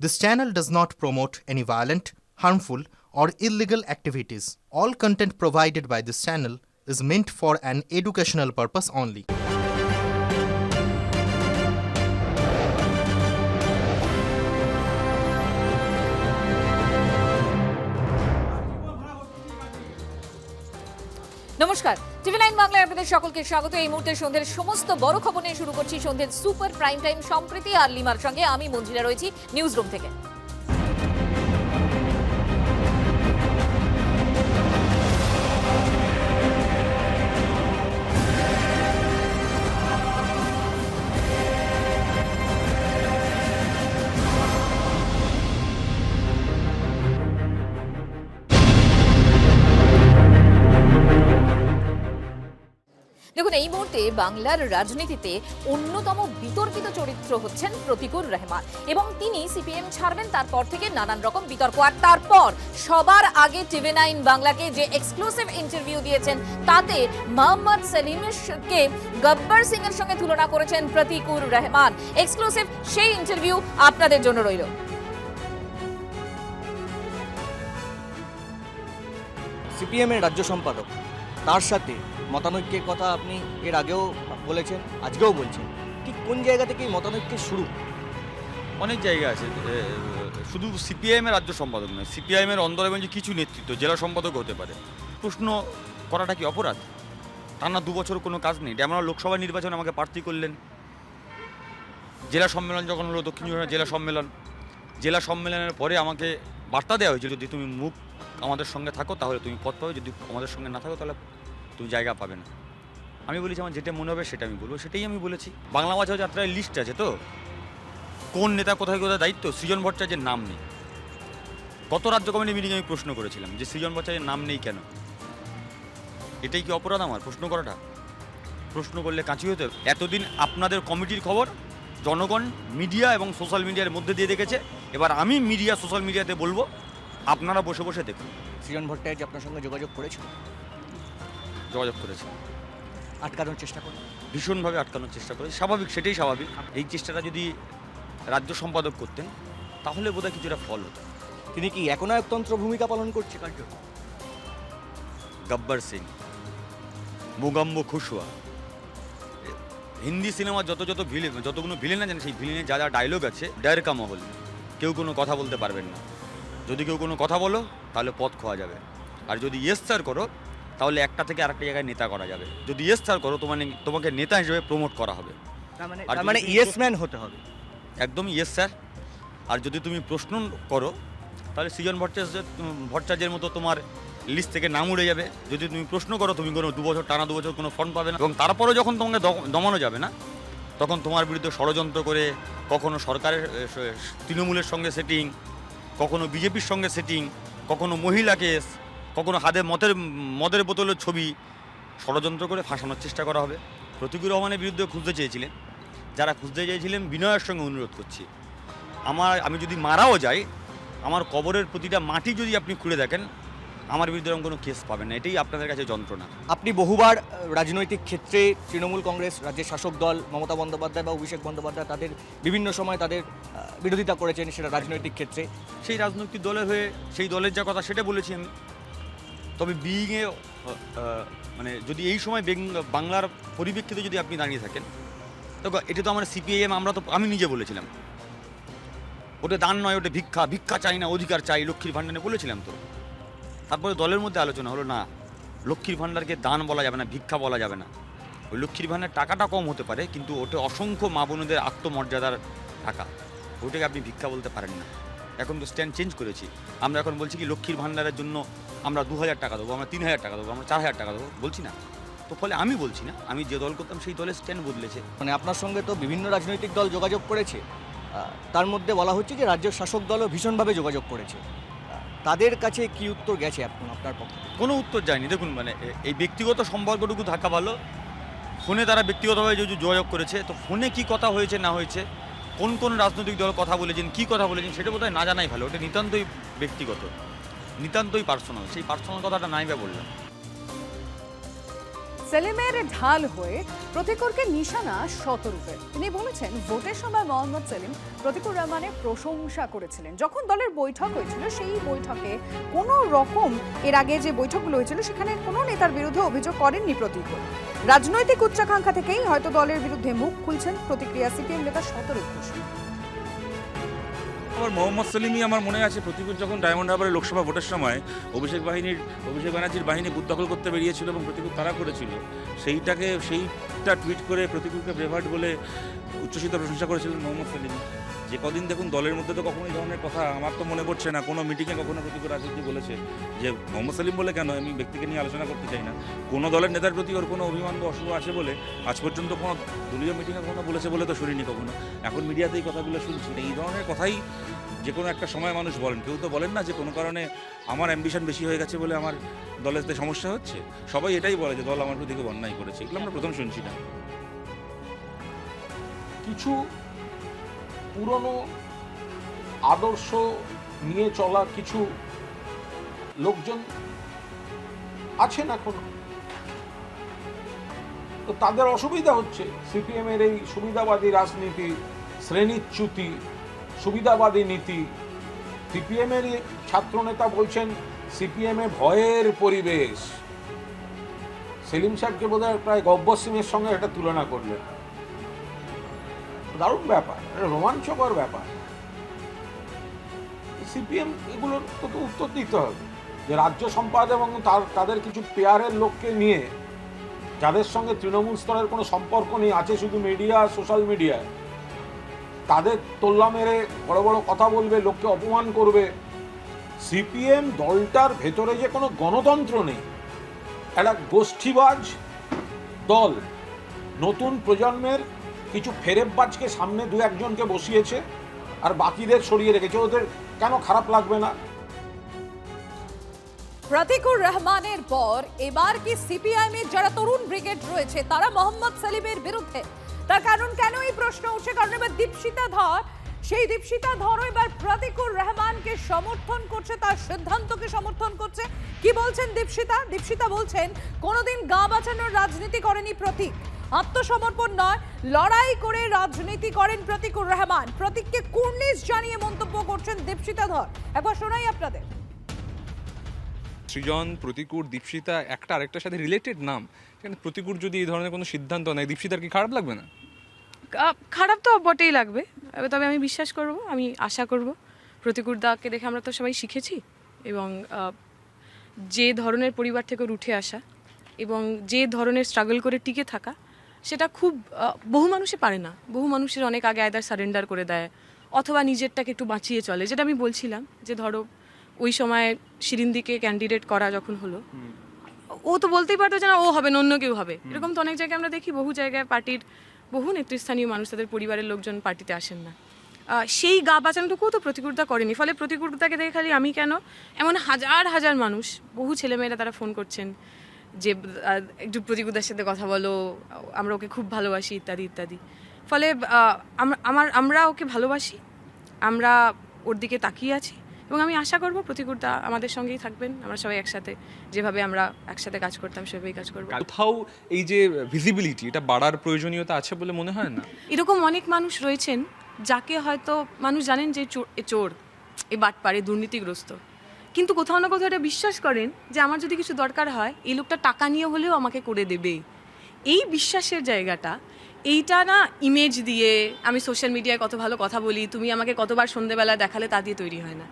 This channel does not promote any violent, harmful, or illegal activities. All content provided by this channel is meant for an educational purpose only. নমস্কার, টিভি9 বাংলায় আপনাদের সকলকে স্বাগত। এই মুহূর্তে সন্ধ্যের সমস্ত বড় খবর নিয়ে শুরু করছি সন্ধ্যের সুপার প্রাইম টাইম সম্প্রীতি আর লিমার সঙ্গে আমি মঞ্জিলা রয়েছি নিউজ রুম থেকে। দেখুন, এই মুহূর্তে বাংলার রাজনীতিতে অন্যতম বিতর্কিত চরিত্র হচ্ছেন প্রতিকুর রহমান এবং তিনি সিপিএম ছাড়বেন তারপর থেকে নানান রকম বিতর্ক। আর তারপর সবার আগে টিভি9 বাংলাকে যে এক্সক্লুসিভ ইন্টারভিউ দিয়েছেন তাতে মোহাম্মদ সেলিমকে গব্বর সিং এর সঙ্গে তুলনা করেছেন প্রতিকুর রহমান। এক্সক্লুসিভ সেই ইন্টারভিউ আপনাদের জন্য রইল। সিপিএম এর রাজ্য সম্পাদক, তার সাথে মতানৈক্যের কথা আপনি এর আগেও বলেছেন, আজকেও বলছেন। ঠিক কোন জায়গা থেকে এই মতানৈক্যের শুরু? অনেক জায়গা আছে, শুধু সিপিআইএমের রাজ্য সম্পাদক নয়, সিপিআইএমের অন্দরমহলে কিছু নেতৃত্ব জেলা সম্পাদক হতে পারে। প্রশ্ন করাটা কি অপরাধ? টানা 2 বছর কোনো কাজ নেই। যেমন লোকসভা নির্বাচনে আমাকে প্রার্থী করলেন, জেলা সম্মেলন যখন হলো, দক্ষিণ চব্বিশ জেলা সম্মেলনের পরে আমাকে বার্তা দেওয়া হয়েছিল, যদি তুমি মুখ আমাদের সঙ্গে থাকো তাহলে তুমি পদ পাবে, যদি আমাদের সঙ্গে না থাকো তাহলে তুমি জায়গা পাবে না। আমি বলেছি আমার যেটা মনে হবে সেটা আমি বলবো, সেটাই আমি বলেছি। বাংলা বাঁচাও যাত্রায় লিস্ট আছে তো, কোন নেতা কোথায় কোথায় দায়িত্ব। সৃজন ভট্টাচার্যের নাম নেই। গত রাজ্য কমিটি মিটিংয়ে আমি প্রশ্ন করেছিলাম যে সৃজন ভট্টাচার্যের নাম নেই কেন? এটাই কি অপরাধ আমার প্রশ্ন করাটা? প্রশ্ন করলে কাঁচি হতে। এতদিন আপনাদের কমিটির খবর জনগণ মিডিয়া এবং সোশ্যাল মিডিয়ার মধ্যে দিয়ে দেখেছে, এবার আমি মিডিয়া সোশ্যাল মিডিয়াতে বলবো, আপনারা বসে বসে দেখুন। সৃজন ভট্টাচার্য আপনার সঙ্গে যোগাযোগ করেছিল? যোগাযোগ করেছে, আটকানোর চেষ্টা করুন, ভীষণভাবে আটকানোর চেষ্টা করে। স্বাভাবিক, সেটাই স্বাভাবিক। এই চেষ্টাটা যদি রাজ্য সম্পাদক করতেন তাহলে বোধহয় কিছুটা ফল হতো। তিনি কি একনায়কতন্ত্র ভূমিকা পালন করছে কার্য? গব্বর সিং, মোগাম্বো খুশওয়া, হিন্দি সিনেমার যতগুলো ভিলেন আছেন, সেই ভিলেনের যা যা ডায়লগ আছে, ডর কা মহল, কেউ কোনো কথা বলতে পারবেন না। যদি কেউ কোনো কথা বলো তাহলে পথ খোয়া যাবে, আর যদি ইয়েস স্যার করো তাহলে একটা থেকে আরেকটা জায়গায় নেতা করা যাবে। যদি ইয়েস স্যার করো তোমাকে নেতা হিসেবে প্রমোট করা হবে। তার মানে ইয়েস ম্যান হতে হবে, একদম ইয়েস স্যার। আর যদি তুমি প্রশ্ন করো তাহলে সৃজন ভট্টাচার্যের মতো তোমার লিস্ট থেকে নাম উড়ে যাবে। যদি তুমি প্রশ্ন করো, তুমি কোনো 2 বছর টানা 2 বছর কোনো ফন্ড পাবে না, এবং তারপরে যখন তোমাকে দমানো যাবে না, তখন তোমার বিরুদ্ধে ষড়যন্ত্র করে কখনো সরকারের তৃণমূলের সঙ্গে সেটিং, কখনো বিজেপির সঙ্গে সেটিং, কখনো মহিলা কেস, কখনো হাতে মদের বোতলের ছবি, ষড়যন্ত্র করে ফাঁসানোর চেষ্টা করা হবে। প্রতিকুর রহমানের বিরুদ্ধে খুঁজতে চেয়েছিলেন, যারা খুঁজতে চেয়েছিলেন বিনয়ের সঙ্গে অনুরোধ করছি, আমি যদি মারাও যাই, আমার কবরের প্রতিটা মাটি যদি আপনি খুঁড়ে দেখেন, আমার বিরুদ্ধে এরকম কোনো কেস পাবেন না। এটাই আপনাদের কাছে যন্ত্রণা। আপনি বহুবার রাজনৈতিক ক্ষেত্রে তৃণমূল কংগ্রেস, রাজ্যের শাসক দল মমতা বন্দ্যোপাধ্যায় বা অভিষেক বন্দ্যোপাধ্যায়, তাদের বিভিন্ন সময় তাদের বিরোধিতা করেছেন, সেটা রাজনৈতিক ক্ষেত্রে। সেই রাজনৈতিক দলের হয়ে সেই দলের যা কথা সেটা বলেছি আমি। তবে বিইংয়ে মানে যদি এই সময় বাংলার পরিপ্রেক্ষিতে যদি আপনি দাঁড়িয়ে থাকেন, তো এটা তো আমার সিপিআইএম, আমি নিজে বলেছিলাম ওটা দান নয়, ওটা ভিক্ষা চাই না, অধিকার চাই, লক্ষ্মীর ভাণ্ডারে বলেছিলাম তো। তারপরে দলের মধ্যে আলোচনা হলো, না, লক্ষ্মীর ভাণ্ডারকে দান বলা যাবে না, ভিক্ষা বলা যাবে না। ওই লক্ষ্মীর ভাণ্ডার টাকাটা কম হতে পারে, কিন্তু ওটা অসংখ্য মা বোনদের আত্মমর্যাদার টাকা, ওটাকে আপনি ভিক্ষা বলতে পারেন না। এখন তো স্ট্যান্ড চেঞ্জ করেছি। আমরা এখন বলছি কি, লক্ষ্মীর ভাণ্ডারের জন্য আমরা 2000 টাকা দেবো, আমরা 3000 টাকা দেবো, আমরা 4000 টাকা দেবো, বলছি না তো। ফলে আমি বলছি না, আমি যে দল করতাম সেই দলের স্ট্যান্ড বদলেছে। মানে আপনার সঙ্গে তো বিভিন্ন রাজনৈতিক দল যোগাযোগ করেছে, তার মধ্যে বলা হচ্ছে যে রাজ্য শাসক দলও ভীষণভাবে যোগাযোগ করেছে। তাদের কাছে কি উত্তর গেছে এখন আপনার পক্ষে? কোনো উত্তর যায়নি। দেখুন, মানে এই ব্যক্তিগত সম্পর্কটুকু থাকা ভালো। ফোনে তারা ব্যক্তিগতভাবে যদি যোগাযোগ করেছে, তো ফোনে কি কথা হয়েছে না হয়েছে, কোন কোন রাজনৈতিক দল কথা বলেছেন, কি কথা বলেছেন, সেটা বোধহয় না জানাই ভালো। ওটা নিতান্তই ব্যক্তিগত, নিতান্তই পার্সোনাল। সেই পার্সোনাল কথাটা নাই বা বললাম। সেলিমের ঢাল হয়ে প্রতিকুরকে নিশানা শতরূপে। তিনি বলেছেন, ভোটের সময় মোহাম্মদ সেলিম প্রতিকুর রহমানের প্রশংসা করেছিলেন। যখন দলের বৈঠক হয়েছিল, সেই বৈঠকে কোনো রকম এর আগে যে বৈঠকগুলো হয়েছিল সেখানে কোনো নেতার বিরুদ্ধে অভিযোগ করেননি প্রতিকুর। রাজনৈতিক উচ্চাকাঙ্ক্ষা থেকেই হয়তো দলের বিরুদ্ধে মুখ খুলছেন প্রতিক্রিয়া সিপিএম নেতা শতরূপ ঘোষ। আমার মোহাম্মদ সেলিমই আমার মনে আছে প্রতিকুর যখন ডায়মন্ড হারবারে লোকসভা ভোটের সময় অভিষেক ব্যানার্জির বাহিনী বুথ দখল করতে বেরিয়েছিল এবং প্রতিকুর তারা করেছিল, সেইটা টুইট করে প্রতিকুরকে ব্রেভার্ড বলে উচ্ছ্বসিত প্রশংসা করেছিলেন মোহাম্মদ সেলিম। যে কদিন দেখুন দলের মধ্যে তো কখনো এই ধরনের কথা আমার তো মনে পড়ছে না কোনো মিটিংয়ে কখনো প্রতিকুর রাজনীতি বলেছে যে মোহাম্মদ সেলিম বলে কেন, আমি ব্যক্তিকে নিয়ে আলোচনা করতে চাই না, কোনো দলের নেতার প্রতি ওর কোনো অভিমান বা অশুভ আছে বলে আজ পর্যন্ত কোনো দলীয় মিটিংয়ে কখনো বলেছে বলে তো শুনিনি কখনো। এখন মিডিয়াতে এই কথাগুলো শুনছি, এই ধরনের কথাই যে কোনো একটা সময় মানুষ বলেন। কেউ তো বলেন না যে কোনো কারণে আমার অ্যাম্বিশন বেশি হয়ে গেছে বলে আমার দলের সাথে সমস্যা হচ্ছে। সবাই এটাই বলে যে দল আমার প্রতি খুব অন্যায় করেছে, এগুলো আমরা প্রথম শুনছি না। কিছু পুরনো আদর্শ নিয়ে চলা কিছু লোকজন আছেন এখনো, তো তাদের অসুবিধা হচ্ছে। সিপিএম এর এই সুবিধাবাদী রাজনীতি, শ্রেণীচ্যুতি, সুবিধাবাদী নীতি। সিপিএম এর ছাত্রনেতা বলছেন সিপিএম এ ভয়ের পরিবেশ। সেলিম সাহেবকে বোধহয় প্রায় গব্বর সিংয়ের সঙ্গে এটা তুলনা করলেন। দারুণ ব্যাপার, রোমাঞ্চকর ব্যাপার। সিপিএম এগুলোর তো উত্তর দিতে হবে যে রাজ্য সম্পাদক এবং তাদের কিছু পেয়ারের লোককে নিয়ে, যাদের সঙ্গে তৃণমূল স্তরের কোনো সম্পর্ক নেই, আছে শুধু মিডিয়া, সোশ্যাল মিডিয়ায়, তাদের তোল্লা মেরে বড় বড় কথা বলবে, লোককে অপমান করবে। সিপিএম দলটার ভেতরে যে কোনো গণতন্ত্র নেই, একটা গোষ্ঠীবাজ দল। নতুন প্রজন্মের কিছু ফেরেববাজকে সামনে দু একজনকে বসিয়েছে আর বাকিদের সরিয়ে রেখেছে। ওদের কেন খারাপ লাগবে না? প্রতিকুর রহমানের পর এবার কি সিপিআইএম এর যারা তরুণ ব্রিগেড রয়েছে তারা মোহাম্মদ সেলিমের বিরুদ্ধে? তার কারণ কেন এই প্রশ্ন উঠছে? কারণ এবার দীপশিতা ধর, সেই দীপশিতা ধরও এবার প্রতিকুর রহমানকে সমর্থন করছে, তার সিদ্ধান্তকে সমর্থন করছে। কি বলছেন দীপশিতা? দীপশিতা বলছেন, কোনোদিন গা বাঁচানোর রাজনীতি করেনি প্রতীক, আত্মসমর্পণ নয়, লড়াই করে রাজনীতি করেন প্রতিকুর রহমান। প্রতীককে কুর্নিশ জানিয়ে মন্তব্য করছেন দীপশিতা ধর। একবার শোনাই আপনাদের। সৃজন, প্রতিকুর, দীপশিতা একটা আরেকটার সাথে রিলেটেড নাম। সেখানে প্রতিকুর যদি এই ধরনের কোনো সিদ্ধান্ত নেয়, দীপশিতার কি খারাপ লাগবে না? খারাপ তো বটেই লাগবে, তবে আমি বিশ্বাস করব, আমি আশা করব। প্রতিকুর দাকে দেখে আমরা তো সবাই শিখেছি, এবং যে ধরনের পরিবার থেকে উঠে আসা এবং যে ধরনের স্ট্রাগল করে টিকে থাকা, সেটা খুব বহু মানুষে পারে না। বহু মানুষের অনেক আগে আয়দার সারেন্ডার করে দেয় অথবা নিজেরটাকে একটু বাঁচিয়ে চলে। যেটা আমি বলছিলাম যে ধরো ওই সময় শিরিন্দিকে ক্যান্ডিডেট করা যখন হলো, ও তো বলতেই পারতো যে না ও হবে না, অন্য কেউ হবে। এরকম তো অনেক জায়গায় আমরা দেখি, বহু জায়গায় পার্টির বহু নেতৃস্থানীয় মানুষ, তাদের পরিবারের লোকজন পার্টিতে আসেন না। সেই গা বাঁচানোটুকুও তো প্রতিকুরতা করেনি। ফলে প্রতিকুরতাকে দেখে খালি আমি কেন, এমন হাজার হাজার মানুষ, বহু ছেলেমেয়েরা তারা ফোন করছেন যে একটু প্রতিকুরতার সাথে কথা বলো, আমরা ওকে খুব ভালোবাসি, ইত্যাদি ইত্যাদি। ফলে আমরা ওকে ভালোবাসি, আমরা ওর দিকে তাকিয়ে আছি, এবং আমি আশা করব প্রতিকুরতা আমাদের সঙ্গেই থাকবেন। আমরা সবাই একসাথে, যেভাবে আমরা একসাথে কাজ করতাম সেভাবেই কাজ করবো। কোথাও এই যে ভিজিবিলিটি, এটা বাড়ার প্রয়োজনীয়তা আছে বলে মনে হয় না? এরকম অনেক মানুষ রয়েছেন যাকে হয়তো মানুষ জানেন যে চোর, এই বাটপাড়ে দুর্নীতিগ্রস্ত, কিন্তু কোথাও না কোথাও এটা বিশ্বাস করেন যে আমার যদি কিছু দরকার হয় এই লোকটা টাকা নিয়ে হলেও আমাকে করে দেবে। এই বিশ্বাসের জায়গাটা, এইটা না ইমেজ দিয়ে, আমি সোশ্যাল মিডিয়ায় কত ভালো কথা বলি, তুমি আমাকে কতবার সন্ধ্যেবেলা দেখালে, তা দিয়ে তৈরি হয় না।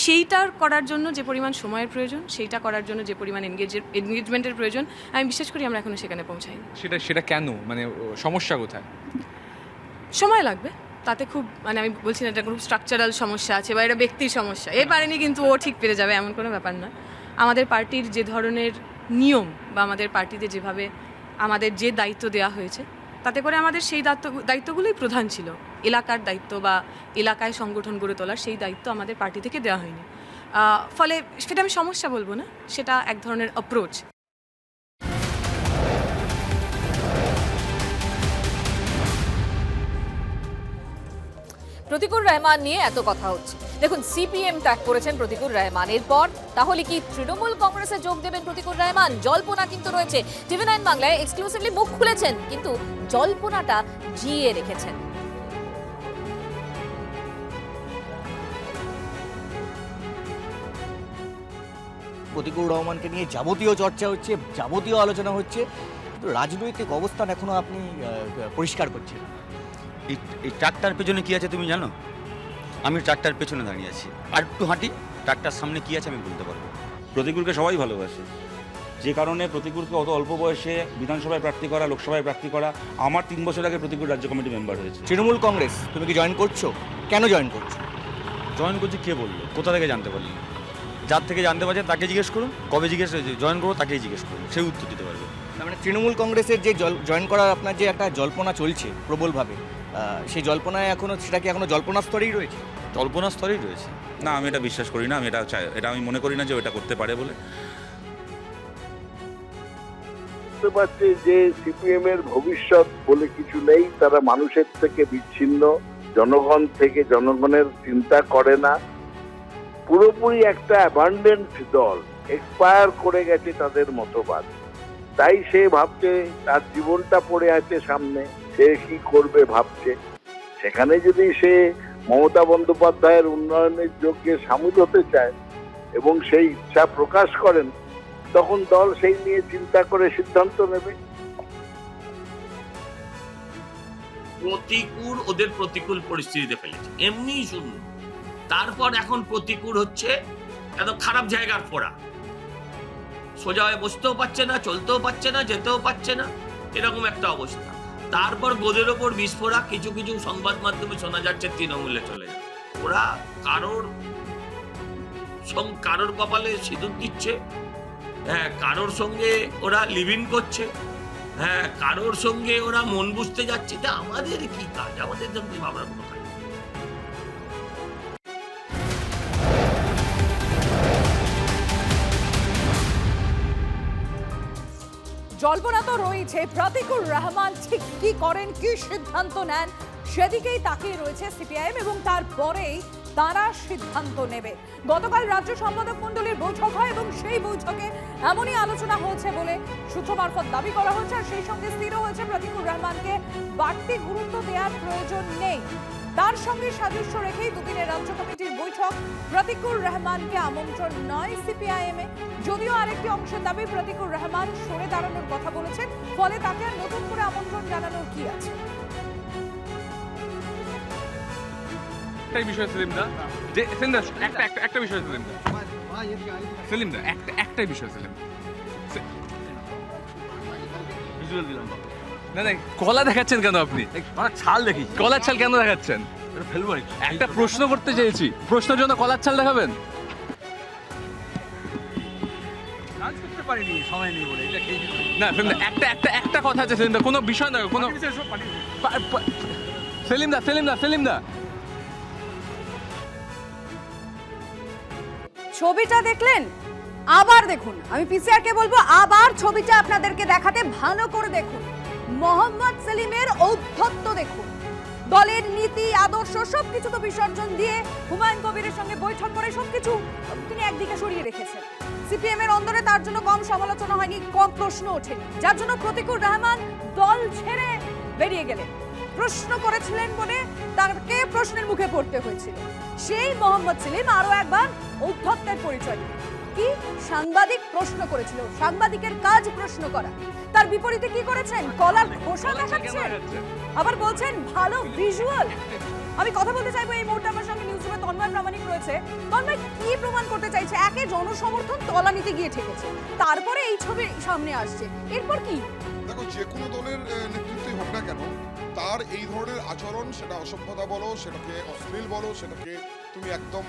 সেইটার করার জন্য যে পরিমাণ সময়ের প্রয়োজন, সেইটা করার জন্য যে পরিমাণ এনগেজমেন্টের প্রয়োজন, আমি বিশ্বাস করি আমরা এখনো সেখানে পৌঁছাইনি। সেটা কেন, মানে সমস্যা কোথায়? সময় লাগবে, তাতে খুব, মানে আমি বলছি না এটা খুব স্ট্রাকচারাল সমস্যা আছে বা এটা ব্যক্তির সমস্যা, এ পারেনি কিন্তু ও ঠিক পেরে যাবে, এমন কোনো ব্যাপার না। আমাদের পার্টির যে ধরনের নিয়ম বা আমাদের পার্টিতে যেভাবে আমাদের যে দায়িত্ব দেওয়া হয়েছে, তাতে করে আমাদের সেই দায়িত্বগুলোই প্রধান ছিল। এলাকার দায়িত্ব বা এলাকায় সংগঠন গড়ে তোলার সেই দায়িত্ব আমাদের পার্টি থেকে দেওয়া হয়নি। ফলে সেটা আমি সমস্যা বলবো না, সেটা এক ধরনের অ্যাপ্রোচ। প্রতিকুর রহমান নিয়ে এত কথা হচ্ছে। দেখুন, সিপিএম ত্যাগ করেছেন প্রতিকুর রহমান, এরপর তাহলে কি তৃণমূল কংগ্রেসে যোগ দেবেন প্রতিকুর রহমান? জল্পনা কিন্তু রয়েছে। টিভি9 বাংলায় এক্সক্লুসিভলি মুখ খুলেছেন, কিন্তু জল্পনাটা জিয়ে রেখেছেন। প্রতিকুর রহমানকে নিয়ে যাবতীয় চর্চা হচ্ছে, যাবতীয় আলোচনা হচ্ছে, কিন্তু রাজনৈতিক অবস্থান এখনো আপনি পরিষ্কার করছেন না। এই ট্রাকটার পেছনে কি আছে তুমি জানো? আমি ট্রাকটার পেছনে দাঁড়িয়ে আছি, আর একটু হাঁটি, ট্রাকটার সামনে কি আছে আমি বলতে পারবো। প্রতিকূলকে সবাই ভালোবাসে, যে কারণে প্রতিকূলকে অত অল্প বয়সে বিধানসভায় প্রার্থী করা, লোকসভায় প্রার্থী করা। আমার 3 বছর আগে প্রতিকূল রাজ্য কমিটি মেম্বার হয়েছে। তৃণমূল কংগ্রেস তুমি কি জয়েন করছো? কেন জয়েন করছো? জয়েন করছি কে বললো? কোথা থেকে জানতে পারলি? যার থেকে জানতে পারছে তাকে জিজ্ঞেস করুন। কবে জিজ্ঞেস জয়েন করবো তাকেই জিজ্ঞেস করুন, সেই উত্তর দিতে পারবে। তার মানে তৃণমূল কংগ্রেসের যে জয়েন করার আপনার যে একটা জল্পনা চলছে প্রবলভাবে, সেই জল্পনায় সেটা কি এখনো জল্পনা স্তরেই রয়েছে? জল্পনা স্তরেই রয়েছে। না, আমি এটা বিশ্বাস করি না। আমি এটা আমি মনে করি না যে এটা করতে পারে বলে। বুঝতে পারছে যে সিপিএম এর ভবিষ্যৎ বলে কিছু নেই, তারা মানুষের থেকে বিচ্ছিন্ন, জনগণ থেকে, জনগণের চিন্তা করে না, পুরোপুরি একটা অ্যাবান্ডেন্ট দল, এক্সপায়ার করে গেছে তাদের মতবাদ। তাই সে ভাবছে তার জীবনটা পড়ে আছে সামনে, সে কি করবে ভাবছে। সেখানে যদি সে মমতা বন্দ্যোপাধ্যায়ের উন্নয়নের যোগ্যে সামিল হতে চায় এবং সেই ইচ্ছা প্রকাশ করেন, তখন দল সেই নিয়ে চিন্তা করে সিদ্ধান্ত নেবে। প্রতিকূল ওদের প্রতিকূল পরিস্থিতিতে ফেলেছে, এমনি শূন্য। তারপর এখন প্রতিকূল হচ্ছে এত খারাপ জায়গার ফোড়া, সোজা হয়ে বসতেও পারছে না, চলতেও পারছে না, যেতেও পারছে না, এরকম একটা অবস্থা। তারপর গোদের ওপর বিস্ফোরক, কিছু কিছু সংবাদ মাধ্যমে শোনা যাচ্ছে তৃণমূলে চলে যায়। ওরা কারোর কপালে সিঁদুর দিচ্ছে, হ্যাঁ, কারোর সঙ্গে ওরা লিভ ইন করছে, হ্যাঁ, কারোর সঙ্গে ওরা মন বুঝতে যাচ্ছে। তা আমাদের কি কাজ? আমাদের জন্য ভাবনার কোনো কাজ। জল্পনা তো রয়েছে, প্রতিকুর রহমান ঠিক কি করেন, কি সিদ্ধান্ত নেন, সেদিকেই তাকিয়ে রয়েছে সিপিআইএম এবং তারপরেই তারা সিদ্ধান্ত নেবে। গতকাল রাজ্য সম্পাদক মণ্ডলীর বৈঠক হয় এবং সেই বৈঠকে এমনই আলোচনা হয়েছে বলে সূত্র মারফত দাবি করা হয়েছে। আর সেই সঙ্গে স্থির হয়েছে প্রতিকুর রহমানকে বাড়তি গুরুত্ব দেওয়ার প্রয়োজন নেই। তার সঙ্গে সাদৃশ্য রেখেই দুদিনের রাজ্য কমিটির বৈঠক। প্রতিকুর রহমানকে আমন্ত্রণ নয় সিপিআইএম এ, যদিও আরেকটি অংশের দাবি প্রতিকুর রহমান সরে দাঁড়ানোর কথা বলেছেন, ফলে তাকে আর নতুন করে আমন্ত্রণ জানানোর কি আছে। একটাই বিষয় সেলিমদা, যে একটা বিষয় সেলিমদা, একটাই বিষয় সেলিম। না না, কলা দেখাচ্ছেন কেন আপনি? ছাল দেখি, কলার ছাল কেন দেখাচ্ছেন? ফেলবো একটা প্রশ্ন করতে চেয়েছি, প্রশ্নের জন্য কলার ছাল দেখাবেন? সময় নেই বলে না একটা কথা আছে সেলিমদা, কোনো বিষয় নয়, কোনো সেলিমদা ছবিটা দেখলেন? আবার দেখুন, আমি পিসিআর কে বলবো আবার ছবিটা আপনাদেরকে দেখাতে, ভালো করে দেখুন। মোহাম্মদ সেলিমের ঔদ্ধত্য দেখুন, দলের নীতি আদর্শ সবকিছু তো বিসর্জন দিয়ে হুমায়ুন কবিরের সঙ্গে বৈঠক করে সবকিছু তিনি একদিকে সরিয়ে রেখেছেন। সিপিএম এর অন্দরে তার জন্য কম সমালোচনা হয়নি, কম প্রশ্ন ওঠেনি, যার জন্য প্রতিকুর রহমান দল ছেড়ে বেরিয়ে গেলেন। প্রশ্ন করেছিলেন বলে তাকে প্রশ্নের মুখে পড়তে হয়েছিল। সেই মোহাম্মদ সেলিম আরো একবার ঔদ্ধত্যের পরিচয় দিলেন। কি সাংবাদিক প্রশ্ন করেছিল, সাংবাদিকের কাজ প্রশ্ন করা, তার বিপরীতে কি করেছেন? কলার খোসা দেখাচ্ছেন, আবার বলছেন ভালো ভিজুয়াল। আমি কথা বলতে চাইবো এই মুহূর্তে আমার সঙ্গে নিউজ রুমে তন্ময় প্রামাণিক রয়েছে। তন্ময়, কি প্রমাণ করতে চাইছে? একে জনসমর্থন তলানিতে গিয়ে ঠেকেছে, তারপরে এই ছবি সামনে আসছে, এরপর কি? দেখো, যে কোনো দলের নেতৃত্বই হোক না কেন, তার এই ধরনের আচরণ, সেটা অসভ্যতা বলো, সেটাকে অশ্লীল বলো, সেটাকে তুমি একদম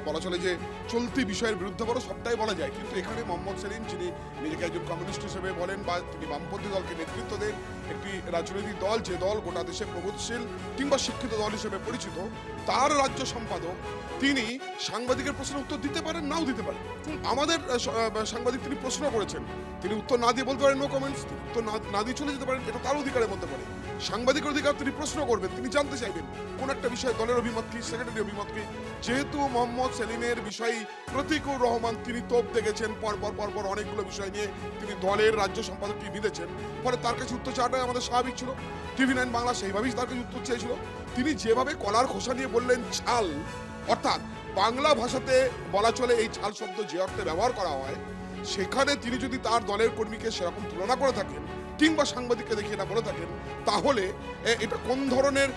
বলা চলে যে চলতি বিষয়ের বিরুদ্ধে বলো, সবটাই বলা যায়। কিন্তু এখানে মোহাম্মদ সেলিম, যিনি নিজেকে একজন কমিউনিস্ট হিসেবে বলেন বা তিনি বামপন্থী দলকে নেতৃত্ব দেন, একটি রাজনৈতিক দল, যে দল গোটা দেশে প্রগতিশীল কিংবা শিক্ষিত দল হিসেবে পরিচিত, তার রাজ্য সম্পাদক তিনি সাংবাদিকের প্রশ্নের উত্তর দিতে পারেন, নাও দিতে পারেন। আমাদের সাংবাদিক তিনি প্রশ্ন করেছেন, তিনি উত্তর না দিয়ে বলতে পারেন নো কমেন্টস, উত্তর না দিয়ে চলে যেতে পারেন, এটা তার অধিকারের মধ্যে পড়ে। সাংবাদিকের অধিকার তিনি প্রশ্ন করবেন, তিনি জানতে চাইবেন কোন একটা বিষয়ে দলের অভিমত কি, সেক্রেটারি অভিমত কি। যেহেতু মোহাম্মদ সেলিমের বিষয়ে প্রতীকুর রহমান তিনি তোপ দেখেছেন, পরপর অনেকগুলো বিষয় নিয়ে তিনি দলের রাজ্য সম্পাদককে বিঁধেছেন, ফলে তার কাছে উত্তর চাওয়াটাই আমাদের স্বাভাবিক ছিল। TV9 বাংলা সেইভাবেই তার কাছে উত্তর চেয়েছিল। তিনি যেভাবে কলার খোসা নিয়ে বললেন ছাল, অর্থাৎ বাংলা ভাষাতে বলা চলে এই ছাল শব্দ যে অর্থে ব্যবহার করা হয়, সেখানে তিনি যদি তার দলের কর্মীকে সেরকম তুলনা করে থাকেন কিংবা সাংবাদিককে দেখিয়ে না বলে থাকেন, তাহলে এটা কোন ধরনের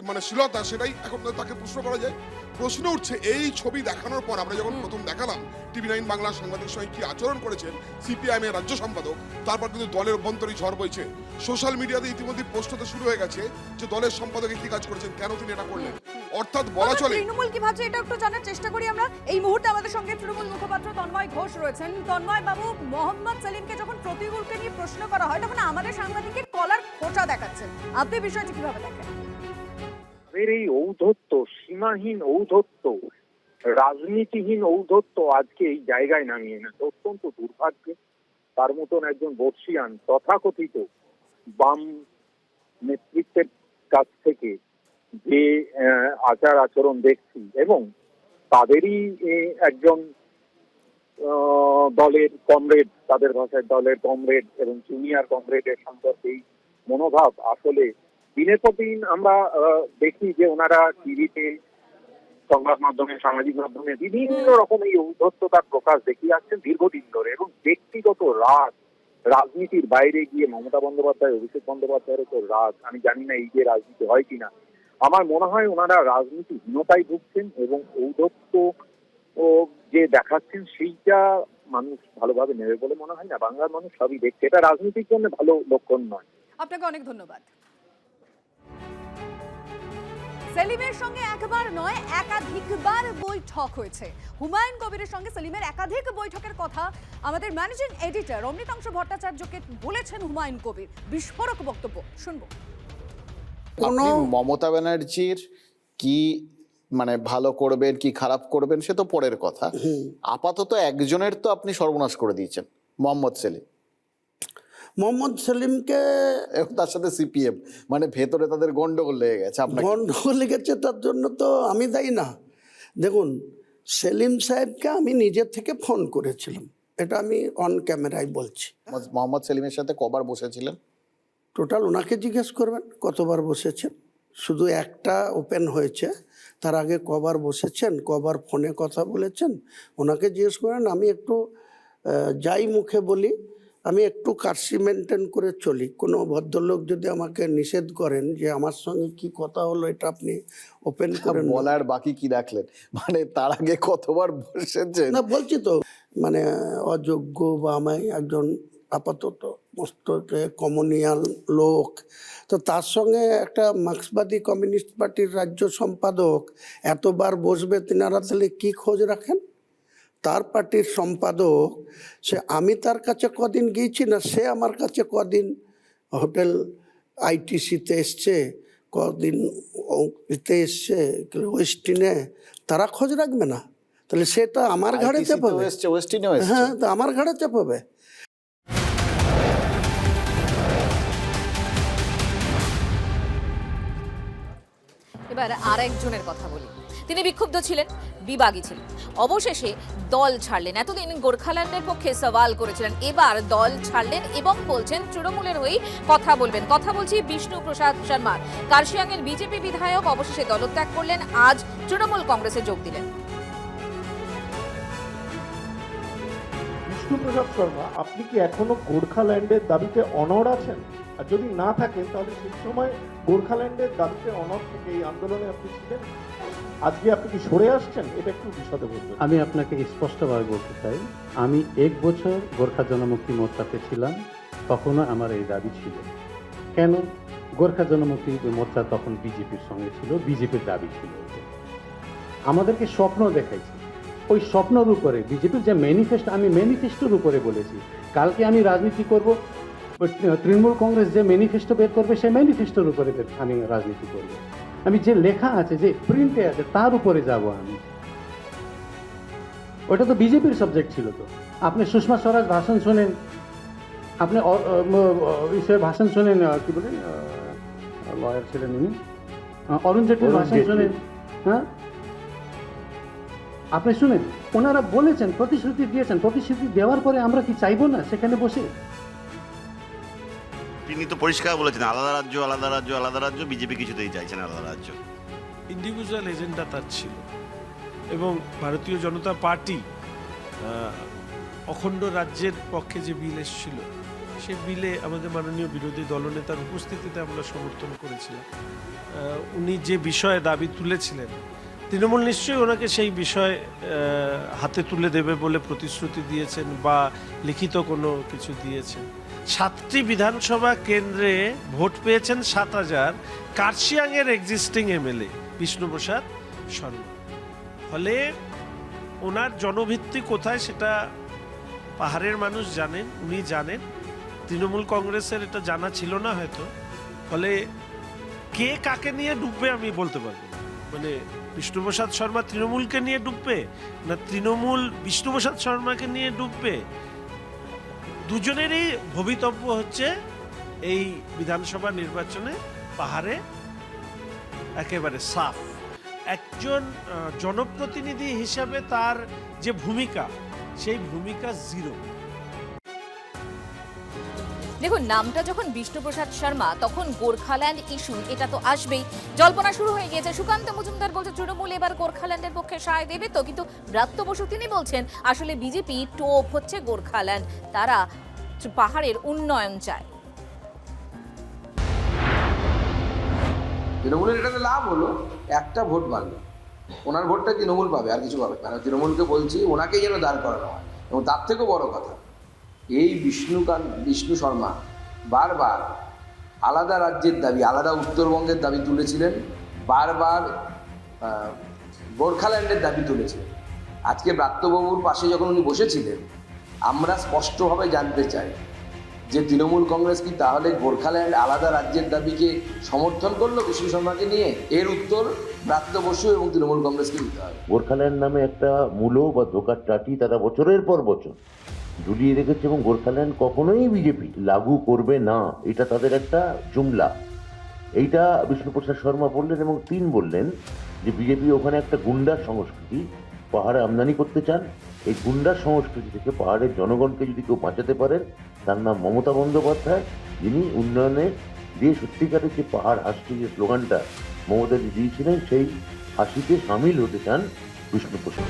মানে শ্লীলতা, সেটাই এখন তাকে প্রশ্ন করা যায়। প্রশ্ন উঠছে এই ছবি দেখানোর পর, আমরা যখন প্রথম দেখালাম TV9 বাংলার সাংবাদিকের সঙ্গে কি আচরণ করেছেন CPIM এর রাজ্য সম্পাদক, তারপর কিন্তু দলের অভ্যন্তরী ঝড় বইছে। সোশ্যাল মিডিয়াতে ইতিমধ্যে পোস্ট হতে শুরু হয়ে গেছে যে দলের সম্পাদক কি কাজ করেছেন, কেন তিনি এটা করলেন। অর্থাৎ বলা চলে তৃণমূল কি ভাবছে এটা একটু জানার চেষ্টা করি আমরা। এই মুহূর্তে আমাদের সঙ্গে তৃণমূল মুখপাত্র তন্ময় ঘোষ রয়েছেন। তন্ময় বাবু, মোহাম্মদ সেলিমকে যখন প্রতিকূলকে নিয়ে প্রশ্ন করা হয় তখন আমাদের সাংবাদিকের কলার খোঁচা দেখাচ্ছেন, আপনি বিষয়টি কিভাবে দেখেন? এই ঔদ্ধত্য, সীমাহীন ঔদ্ধত্য, রাজনীতিহীন ঔদ্ধত্য আজকে এই জায়গায় নামিয়ে এনেছে, অত্যন্ত দুর্ভাগ্য। তার মতন একজন বর্ষিয়ান তথাকথিত বাম নেতৃত্বের কাছ থেকে যে আচার আচরণ দেখছি, এবং তাদেরই একজন দলের কমরেড, তাদের ভাষায় দলের কমরেড এবং জুনিয়র কমরেডের সম্পর্কে এই মনোভাব, আসলে দিনের পর দিন আমরা দেখি যে ওনারা টিভিতে, সংবাদ মাধ্যমে, সামাজিক মাধ্যমে বিভিন্ন রকম এই ঔদ্ধত্যতার প্রকাশ দেখিয়ে আসছেন দীর্ঘদিন ধরে। এবং ব্যক্তিগত রাগ, রাজনীতির বাইরে গিয়ে মমতা বন্দ্যোপাধ্যায়, অভিষেক বন্দ্যোপাধ্যায়ের উপর রাগ, আমি জানি না এই যে রাজনীতি হয় কিনা, আমার মনে হয় ওনারা রাজনীতিহীনতায় ভুগছেন এবং ঔদ্ধত্য যে দেখাচ্ছেন সেইটা মানুষ ভালোভাবে নেবে বলে মনে হয় না। বাংলার মানুষ সবই দেখছে, এটা রাজনীতির জন্য ভালো লক্ষণ নয়। আপনাকে অনেক ধন্যবাদ। সেলিমের সঙ্গে একবার নয় একাধিকবার বৈঠক হয়েছে। হুমায়ুন কবিরের সঙ্গে সেলিমের একাধিক বৈঠকের কথা আমাদের ম্যানেজিং এডিটর অমৃতাংশ ভট্টাচার্যকে বলেছেন হুমায়ুন কবির। বিস্ফোরক বক্তব্য শুনবো। আপনি মমতা ব্যানার্জির কি মানে ভালো করবেন কি খারাপ করবেন সে তো পরের কথা, আপাতত একজনের তো আপনি সর্বনাশ করে দিয়েছেন, মোহাম্মদ সেলিম। মোহাম্মদ সেলিমকে, তার সাথে CPM, মানে ভেতরে তাদের গন্ডগোল লেগে গেছে। আপনার গন্ডগোল লেগেছে, তার জন্য তো আমি দায়ী না। দেখুন, সেলিম সাহেবকে আমি নিজের থেকে ফোন করেছিলাম, এটা আমি অন ক্যামেরায় বলছি। মোহাম্মদ সেলিমের সাথে কবার বসেছিলেন? টোটাল ওনাকে জিজ্ঞেস করবেন কতবার বসেছেন, শুধু একটা ওপেন হয়েছে, তার আগে কবার বসেছেন, কবার ফোনে কথা বলেছেন, ওনাকে জিজ্ঞেস করেন। আমি একটু যাই মুখে বলি, আমি একটু কার্সি মেনটেন করে চলি। কোনো ভদ্রলোক যদি আমাকে নিষেধ করেন যে আমার সঙ্গে কি কথা হলো, এটা আপনি ওপেন করেন, বলার বাকি কি রাখলেন? মানে তার আগে কতবার বসেছেন? না বলছি তো, মানে অযোগ্য বা আমি একজন আপাতত মস্ত কমিউনিয়াল লোক, তো তার সঙ্গে একটা মার্ক্সবাদী কমিউনিস্ট পার্টির রাজ্য সম্পাদক এতবার বসবে, তিনারা তাহলে কী খোঁজ রাখেন? তার পার্টির সম্পাদক, সে আমি তার কাছে কদিন গিয়েছি না, সে আমার কাছে কদিন হোটেল ITC-তে এসছে, কদিন এতে এসছে ওয়েস্টিনে, তারা খোঁজ রাখবে না? তাহলে সেটা আমার ঘাড়ে চাপাবে। হ্যাঁ, তো আমার ঘাড়ে চাপাবে। এবার আরেকজনের কথা বলি। তিনি বিক্ষুব্ধ ছিলেন, বিবাগী ছিলেন, অবশেষে দল ছাড়লেন। এতদিন গোর্খাল্যান্ডের পক্ষে সওয়াল করেছিলেন, এবার দল ছাড়লেন এবং বলছেন তৃণমূলের হয়েই কথা বলবেন। কথা বলছি বিষ্ণু প্রসাদ শর্মার। কার্শিয়াংয়ের বিজেপি বিধায়ক অবশেষে দলত্যাগ করলেন, আজ তৃণমূল কংগ্রেসে যোগ দিলেন। বিষ্ণু প্রসাদ শর্মা, আপনি কি এখনো গোর্খাল্যান্ডের দাবিতে অনড় আছেন? আর যদি না থাকেন তাহলে সেই সময় গোর্খাল্যান্ডের দাবিতে অনড় থেকে এই আন্দোলনে আপনি ছিলেন, আজকে আপনি কি সরে আসছেন? এটা একটু বিশদে বলবেন। আমি আপনাকে স্পষ্টভাবে বলতে চাই, আমি 1 বছর গোর্খা জনমুক্তি মোর্চাতে ছিলাম, তখনও আমার এই দাবি ছিল। কেন? গোর্খা জনমুক্তি মোর্চা তখন বিজেপির সঙ্গে ছিল, বিজেপির দাবি ছিল। আমাদেরকে স্বপ্ন দেখাইছে, ওই স্বপ্নের উপরে বিজেপির যে ম্যানিফেস্টো, আমি ম্যানিফেস্টোর উপরে বলেছি কালকে আমি রাজনীতি করব, তৃণমূল কংগ্রেস যে ম্যানিফেস্টো বের করবে সেই ম্যানিফেস্টোর উপরে আমি রাজনীতি করব। আমি যে লেখা আছে, যে প্রিন্টে আছে, তার উপরে যাব আমি। ওটা তো বিজেপির সাবজেক্ট ছিল। তো আপনি সুষমা স্বরাজ ভাষণ শোনেন, আপনি ভাষণ শোনেন, কি বলেন, লয়ার ছিলেন উনি, অরুণ জেটলির ভাষণ শুনেন, হ্যাঁ আপনি শুনেন, ওনারা বলেছেন, প্রতিশ্রুতি দিয়েছেন, প্রতিশ্রুতি দেওয়ার পরে আমরা কি চাইবো না সেখানে বসে? তিনি তো পরিষ্কার বলেছেন আলাদা রাজ্য আলাদা রাজ্য আলাদা রাজ্য, বিজেপি কিছুতেই চাইছে না আলাদা রাজ্য। ইন্ডিভিজুয়াল এজেন্ডা তার ছিল এবং ভারতীয় জনতা পার্টি অখণ্ড রাজ্যের পক্ষে যে বিল এসেছিল সে বিলে আমাদের মাননীয় বিরোধী দলনেতার উপস্থিতিতে আমরা সমর্থন করেছিলাম। উনি যে বিষয়ে দাবি তুলেছিলেন, তৃণমূল নিশ্চয়ই ওনাকে সেই বিষয় হাতে তুলে দেবে বলে প্রতিশ্রুতি দিয়েছেন বা লিখিত কোনো কিছু দিয়েছেন। 7টি বিধানসভা কেন্দ্রে ভোট পেয়েছেন 7,000 কার্শিয়াংয়ের এক্সিস্টিং এমএলএ বিষ্ণুপ্রসাদ শর্মা। ফলে ওনার জনভিত্তি কোথায় সেটা পাহাড়ের মানুষ জানেন, উনি জানেন, তৃণমূল কংগ্রেসের এটা জানা ছিল না হয়তো। ফলে কে কাকে নিয়ে ডুববে আমি বলতে পারবো না। মানে বিষ্ণুপ্রসাদ শর্মা তৃণমূলকে নিয়ে ডুববে না তৃণমূল বিষ্ণুপ্রসাদ শর্মাকে নিয়ে ডুববে, দুজনেরই ভবিতব্য হচ্ছে এই বিধানসভা নির্বাচনে পাহাড়ে একেবারে সাফ। একজন জনপ্রতিনিধি হিসাবে তার যে ভূমিকা, সেই ভূমিকা জিরো। দেখুন, নামটা যখন বিষ্ণুপ্রসাদ শর্মা, তখন গোর্খাল্যান্ড ইস্যু এটা তো আসবেই। জল্পনা শুরু হয়ে গিয়েছে। সুকান্ত মজুমদার বলছে তৃণমূল এবার গোর্খাল্যান্ডের পক্ষে সায় দেবে তো, কিন্তু ব্রাত্য বসু তিনি বলছেন আসলে বিজেপি টোপ হচ্ছে গোর্খাল্যান্ড, তারা পাহাড়ের উন্নয়ন চায়। তৃণমূলের এটাতে লাভ হলো, একটা ভোট বাড়লো, ওনার ভোটটা তৃণমূল পাবে, আর কিছু পাবে না। তৃণমূলকে বলছি ওনাকেই যেন দাঁড় করানো হয়। এবং তার থেকেও বড় কথা, এই বিষ্ণু শর্মা বারবার আলাদা রাজ্যের দাবি, আলাদা উত্তরবঙ্গের দাবি তুলেছিলেন, বারবার গোর্খাল্যান্ডের দাবি তুলেছিলেন। আজকে ব্রাত্যবাবুর পাশে যখন উনি বসেছিলেন, আমরা স্পষ্টভাবে জানতে চাই যে তৃণমূল কংগ্রেস কি তাহলে গোর্খাল্যান্ড আলাদা রাজ্যের দাবিকে সমর্থন করলো বিষ্ণু শর্মাকে নিয়ে? এর উত্তর ব্রাত্য বসু এবং তৃণমূল কংগ্রেসকে দিতে হবে। গোর্খাল্যান্ড নামে একটা মূলো বা ধোকার টাটি তারা বছরের পর বছর ঝুলিয়ে রেখেছে এবং গোর্খাল্যান্ড কখনোই বিজেপি লাগু করবে না, এটা তাদের একটা জুমলা। এইটা বিষ্ণুপ্রসাদ শর্মা বললেন এবং তিন বললেন যে বিজেপি ওখানে একটা গুন্ডার সংস্কৃতি পাহাড়ে আমদানি করতে চান। এই গুন্ডার সংস্কৃতি থেকে পাহাড়ের জনগণকে যদি কেউ বাঁচাতে পারেন, তার নাম মমতা বন্দ্যোপাধ্যায়, যিনি উন্নয়নে দিয়ে সত্যিকারের যে পাহাড় হাসি যে স্লোগানটা মমতাজি দিয়েছিলেন, সেই হাসিতে সামিল হতে চান বিষ্ণুপ্রসাদ।